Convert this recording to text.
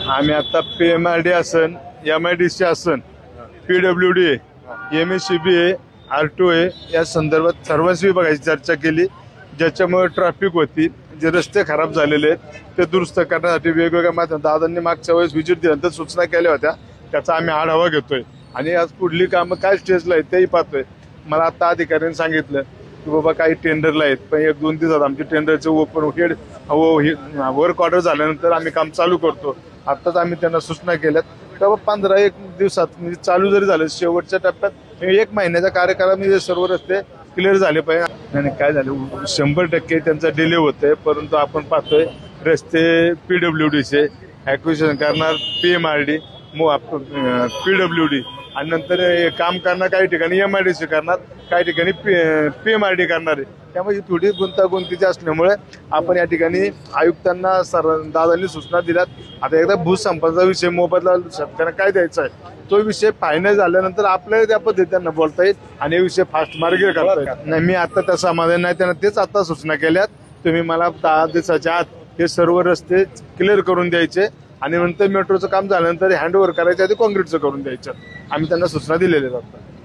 आम्ही आता PMRD असन, MIDC असन, PWD, MSCB, R2A या संदर्भात सर्वच विभागाची चर्चा केली, ज्याच्यामुळे ट्रॅफिक होती, जे रस्ते खराब झालेले आहेत ते दुरुस्त करण्यासाठी वेगवेगळ्या माध्यमात दादांनी मागच्या वेळेस व्हिजिट दिल्यानंतर सूचना केल्या होत्या, त्याचा आम्ही आढावा घेतोय आणि आज पुढली कामं काय स्टेजला आहेत तेही पाहतोय। मला आता अधिकाऱ्यांनी सांगितलं की बाबा काही टेंडरला आहेत, पण 1-2 दिवसात आमचे टेंडरचे ओपन हेड वर्क ऑर्डर झाल्यानंतर आम्ही काम चालू करतो। आताच आम्ही त्यांना सूचना केल्यात तेव्हा 15-1 दिवसात म्हणजे चालू जरी झालं शेवटच्या टप्प्यात 1 महिन्याच्या कार्यकाळामध्ये सर्व रस्ते क्लिअर झाले पाहिजे। आणि काय झालं 100% त्यांचा डिले होतोय, परंतु आपण पाहतोय रस्ते PWDचे ॲक्विजिशन करणार PMRD, PWD आणि नंतर काम करणार काही ठिकाणी MIDC करणार, काही ठिकाणी PMRD करणार आहे। त्यामुळे थोडी गुंतागुंतीची असल्यामुळे आपण या ठिकाणी आयुक्तांना दादांनी सूचना दिल्यात। आता एकदा भूसंपादनाचा विषय मोबदला शेतकऱ्यांना काय द्यायचा आहे तो विषय फायनल झाल्यानंतर आपल्याला त्या पद्धतीने बोलता येईल आणि हे विषय फास्ट मार्गे करता येईल। नाही मी आता त्या समाधान नाही, त्यांना तेच आता सूचना केल्यात, तुम्ही मला 10 दिवसाच्या आत हे सर्व रस्ते क्लिअर करून द्यायचे आणि नंतर मेट्रोचं काम झाल्यानंतर हँडओव्हर करायचं, आधी कॉन्क्रीटचं करून द्यायचं। आम्ही त्यांना सूचना दिलेल्या आहेत।